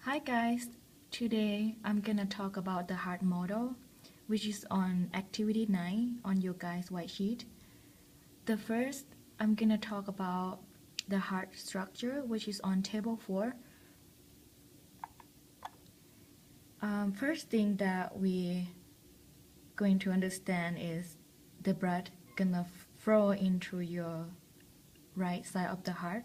Hi guys, today I'm gonna talk about the heart model, which is on activity 9 on your guys' white sheet. The first, I'm gonna talk about the heart structure, which is on table 4. First thing that we going to understand is the blood gonna flow into your right side of the heart.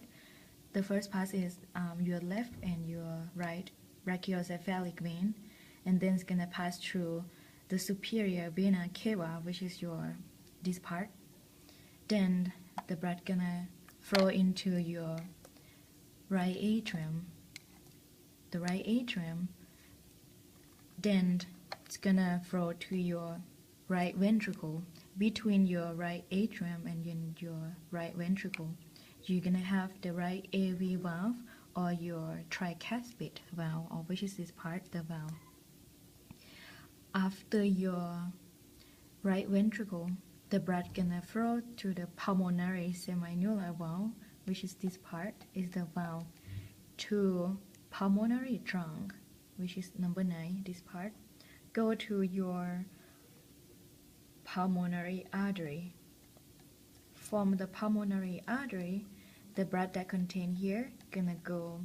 The first part is your left and your right brachiocephalic vein, and then it's gonna pass through the superior vena cava, which is this part. Then the blood gonna flow into your right atrium, the right atrium. Then it's gonna flow to your right ventricle. Between your right atrium and your right ventricle, you're gonna have the right AV valve or your tricuspid valve, or which is this part, the valve. After your right ventricle, the blood gonna flow to the pulmonary semiannular valve, which is this part, is the valve, to pulmonary trunk, which is number 9, this part, go to your pulmonary artery. From the pulmonary artery, the blood that contained here gonna go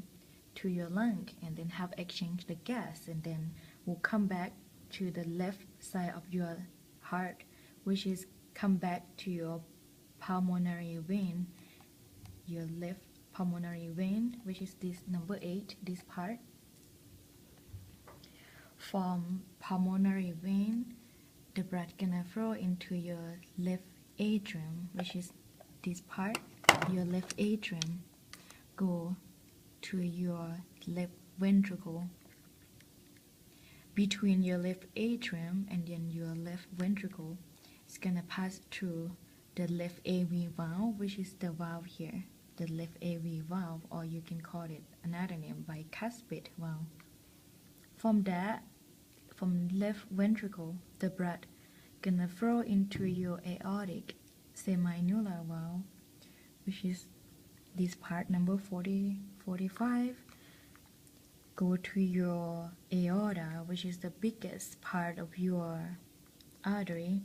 to your lung and then have exchange the gas, and then will come back to the left side of your heart, which is come back to your pulmonary vein, your left pulmonary vein, which is this number 8, this part. From pulmonary vein, the blood gonna flow into your left atrium, which is this part, your left atrium, go to your left ventricle. Between your left atrium and then your left ventricle, it's gonna pass through the left AV valve, which is the valve here, the left AV valve, or you can call it another name, bicuspid valve. From that, from left ventricle, the blood gonna flow into your aortic semiannular valve, which is this part, number 45, go to your aorta, which is the biggest part of your artery.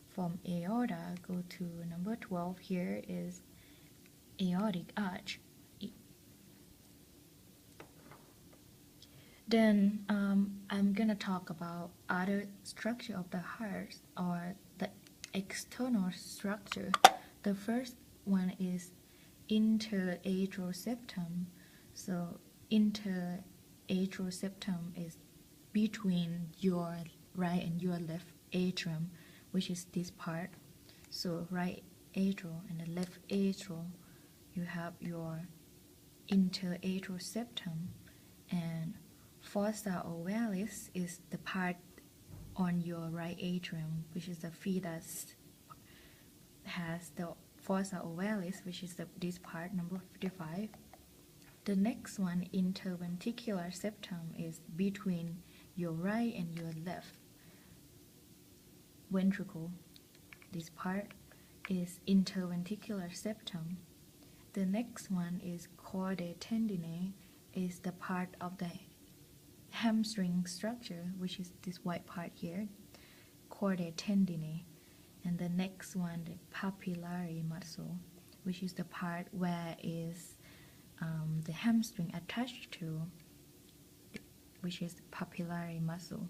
From aorta, go to number 12, here is aortic arch. Then I'm gonna talk about other structure of the heart, or the external structure. The first one is interatrial septum. So interatrial septum is between your right and your left atrium, which is this part. So right atrial and the left atrial, you have your interatrial septum, and fossa ovalis is the part on your right atrium, which is the fetus has the fossa ovalis, which is this part, number 55. The next one, interventricular septum, is between your right and your left ventricle. This part is interventricular septum. The next one is chordae tendineae, is the part of the hamstring structure, which is this white part here, chordae tendineae. And the next one, the papillary muscle, which is the part where is the hamstring attached to, which is the papillary muscle.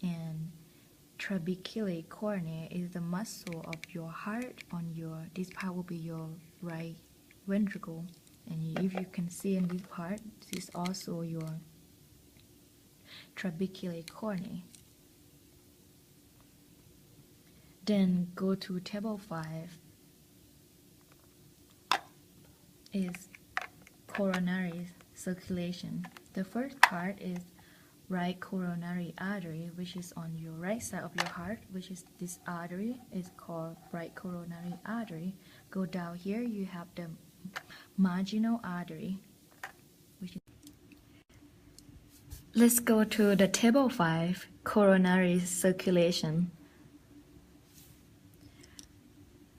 And trabecular cornea is the muscle of your heart on your, this part will be your right ventricle. And if you can see in this part, this is also your trabecular cornea. Then go to table 5, is coronary circulation. The first part is right coronary artery, which is on your right side of your heart, which is this artery is called right coronary artery. Go down here, you have the marginal artery, which is. Let's go to the table 5, coronary circulation.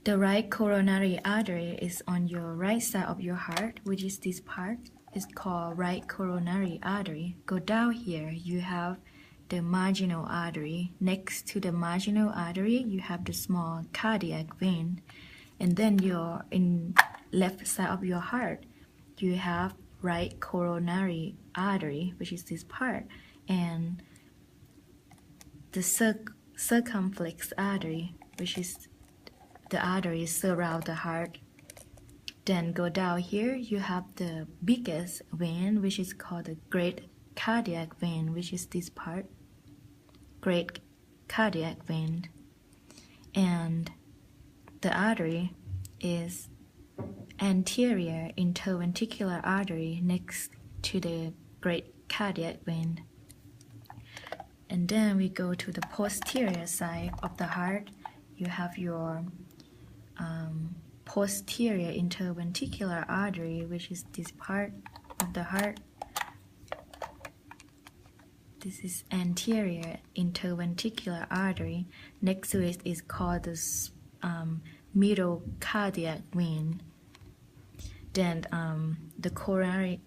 The right coronary artery is on your right side of your heart, which is this part, is called right coronary artery. Go down here, you have the marginal artery. Next to the marginal artery, you have the small cardiac vein. And then you're in left side of your heart, you have right coronary artery, which is this part, and the circumflex artery, which is the arteries surround the heart. Then go down here, you have the biggest vein, which is called the great cardiac vein, which is this part, great cardiac vein. And the artery is anterior interventricular artery next to the great cardiac vein. And then we go to the posterior side of the heart. You have your posterior interventricular artery, which is this part of the heart. This is anterior interventricular artery. Next to it is called the middle cardiac vein. Then the coronary